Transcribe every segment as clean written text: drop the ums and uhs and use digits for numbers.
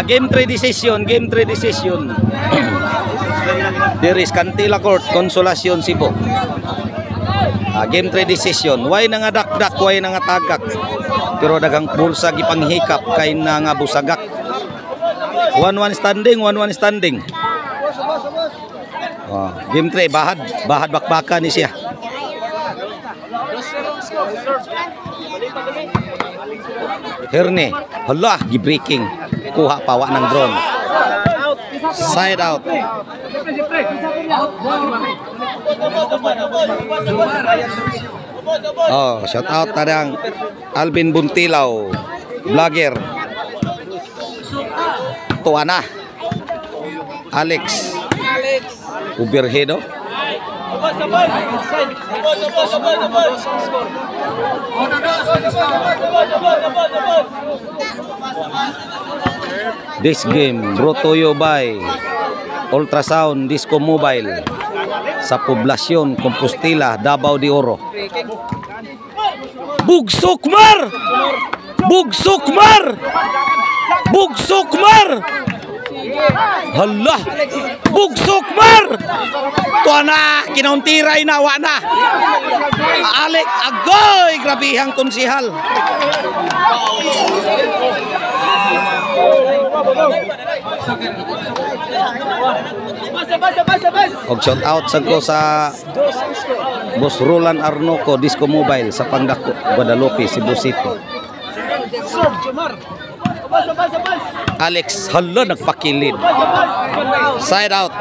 Game 3 decision, game 3 decision. There is Cantila Court, Consolacion, Cebu. Game 3 decision. Way na nga dakdak, way na nga tagak. Pero dagang bulsa gipanghikap kay na nga busagak. 1-1 standing, 1-1 standing. Game 3, bahad bakbaka ni siya. Herne, hala, gi-breaking. Kuha pawa ng drone. Side out. Shout out tadang Alvin Buntilaw, vlogger. Tuana. Alex Uberhedo. This game brought to you by Ultrasound Disco Mobile sa Poblacion Compostela, Davao de Oro. Bugsukmar! Bugsukmar! Bugsukmar! Hala! Bugsukmar! Tuana, kinauntiray na, wana. Alex, agoy! Grabihang konsihal. Og shout out sa Boss Roland Arnoco Disco Mobile sa Pangdako, Guadalupe, Cebu City. Alex, hala, nagpakilid. Side out.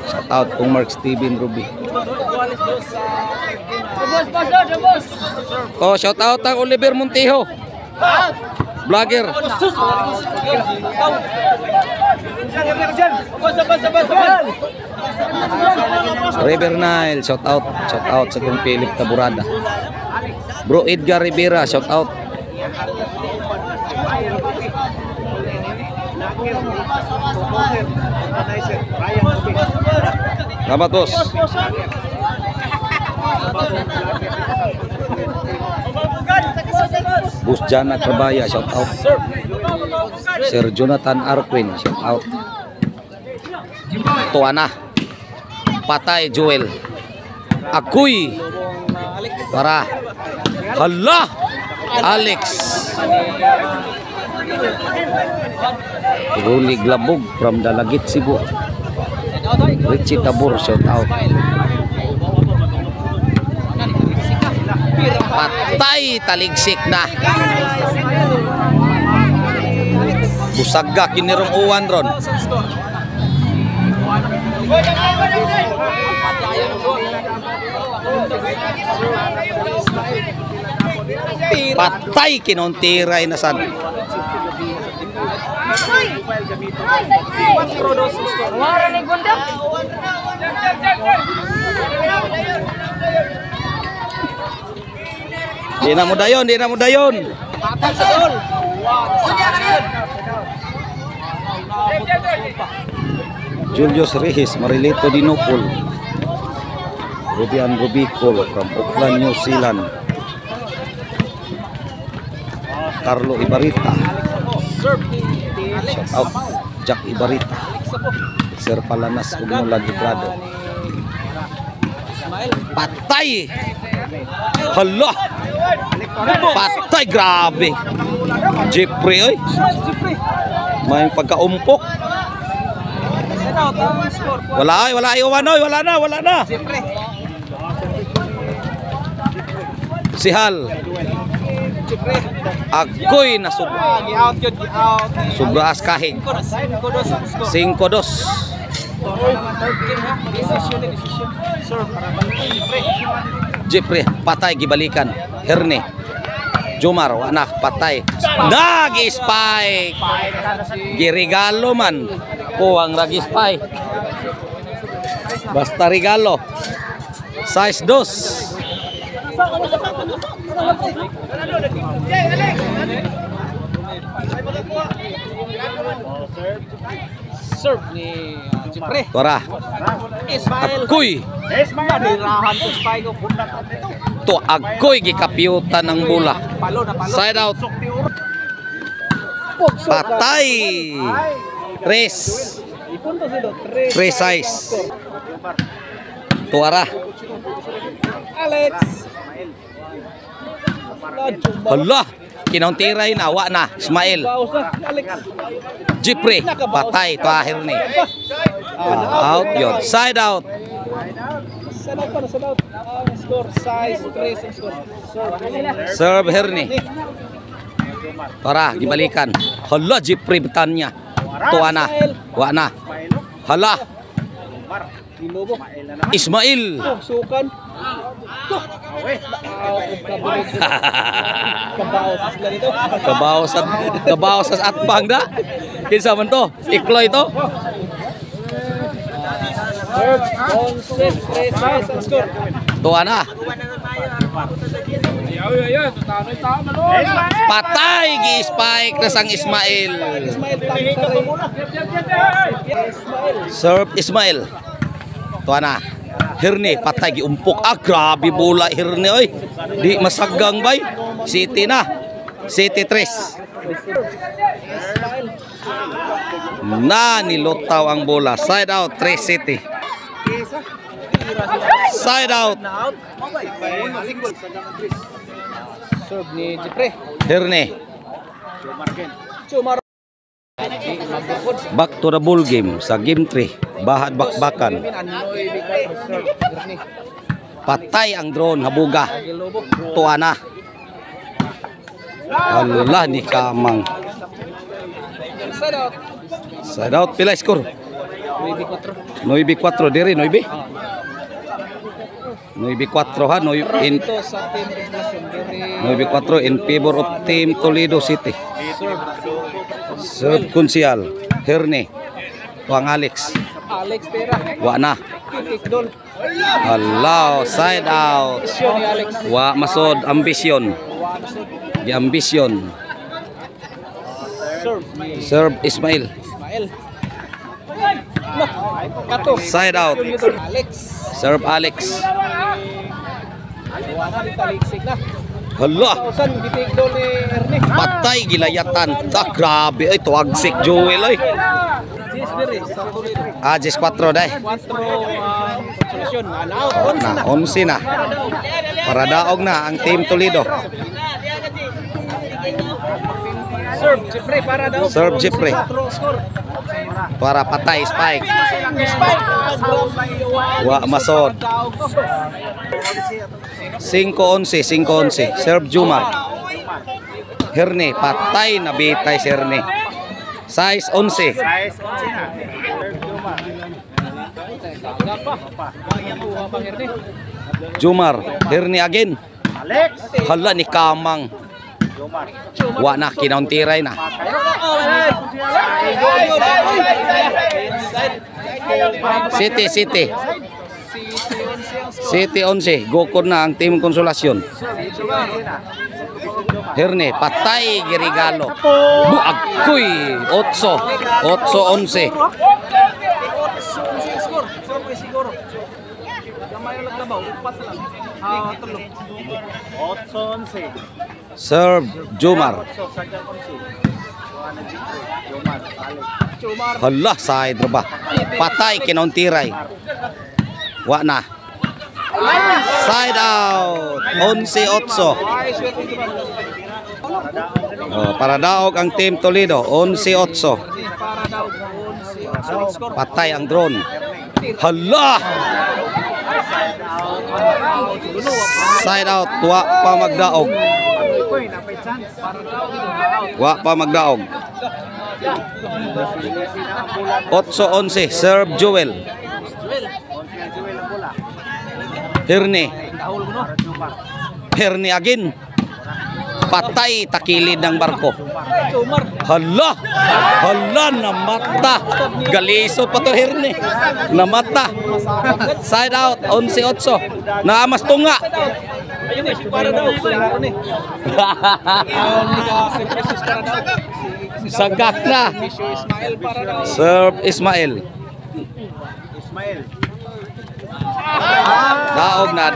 Shout out kung Mark Steven Ruby. Shout out ang Oliver Montijo, vlogger. River Nile, shout out sa kung Philip Taburada. Bro Edgar Rivera, shout out. Selamat bos. Bus Jana Kerbaya, shout out. Sir Jonathan Arquin, shout out. Tuana Patay Joel Akuy para hala Alex Ruli Glabog from Dalagit, Cebu. Richie Tabur, shout out. Patay, taligsik na. Busagak kinirong uwan ron. Patay, kinontiray na sad. Di na mo dayon. Julius Rehis, Marilito Dinopol, Rubian Rubicol from Auckland, New Zealand. Carlo Ibarita, shout out. Jack Ibarita, Sir Palanas Umula Gibrado. Patay, hala, patay, grabe. Jeffrey, oy, may pagkaumpok. Wala na. Si Hal Agoy na sobra askahig 5-2. Jeffrey patay gibalikan. Herne Jomar anak patay. Nagi spike. Girigalo man. Kuwang ragi spike. Basta regalo. Size 2. Serve ni Jeffrey. Tora. Agoy. To agoy gikapyutan ng bola. Side out. Patay. Tres. Ipunto sila. Precise. Tuara. Alex. Hala. Kinauntiray na. Wa na. Ismail. Baos na. Alex. Jipre. Patay. Tuahir ni. Out yun. Side out. Salout pa na salout. Ang score size 3 ang score. Serve Herni. Tara, gibalikan. Hala, Jipre Betanya. Tuwa na. Wa na. Hala. Gilobo. Ismail. Sukan. Kabaos sila dito. Kabaw sa atbang da. Kinsa man to? Ikloy to. Third, on set, 3 size ang score. Tuwa na. Patay gi-spike na sang Ismail. Ismail Ismail. Serve Ismail. Tuwa na. Hirni patay gi-umpok. Ah, grabe bola Hirni oy. Di masagang bay. City na. City 3. Na nilutaw ang bola. Side out 3 City. Side out. Serve ni Jipre. Hirni. Chumar. Back to the ball game sa game 3. Bahad bakbakan. Patay ang drone habuga. Tuwa na. Allah ni Kamang. Side out. Side out pila score? 9-4 diri 9. 9-4 ha, 9 Ito sa team regulation diri. 9-4 in favor of Team Toledo City. Serve Kunsial. Hirni. Tuang Alex. Alex Pera. Wa na. Kick doll. Allah, side out. Syon ni Alex. Wa masod ambisyon. Di ambisyon. Serve ni Serve Ismail. Ismail. No. Kato. Side out. Alex. Serve Alex. Wala ni taliksik na. Hala. Kausan gitik doll ni Erne. Patay gilayatan. Ah, grabe ay tuagsik Joel ay. Jis diri sa Toledo. Ajis 4 day. 4 konsolasyon. Out Na 11 na. Para daog na ang Team Toledo. Serve Jeffrey para daw. Serve Jeffrey. Score. Para patay spike. Spike. Wa masod. 5-11, 5-11. Serve Jumar. Hirni patay na bitay si Hirni. Size 11. Jumar. Hirni again. Hala ni Kamang. Wa na kinauntiray na. City 11. Gokod na ang Team Konsolasyon. Hirni patay girigalo. Buagkoy 8-11. Serve Jumar. Hala side ba? Patay kinauntiray. Wa na. Side out. 11-8. Para daog ang Team Toledo. 11-8. Patay ang drone. Hala. Side out. Wa pa magdaog. Wa pa magdaog. 8-11. Serve Joel. Hirni. Hirni again. Patay takilid ng barko. Hala. Hala namata. Galisod pa to Hirni. Namata. Side out 11-8. Naamas tunga. Para daw ni. Sagak na. Ismail para daw. Serve Ismail. Daog na.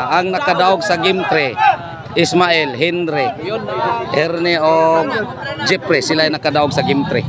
Ang nakadaog sa game 3 Ismael, Henry, Yun, Erne o Jeffrey, sila ay nakadaog sa game 3.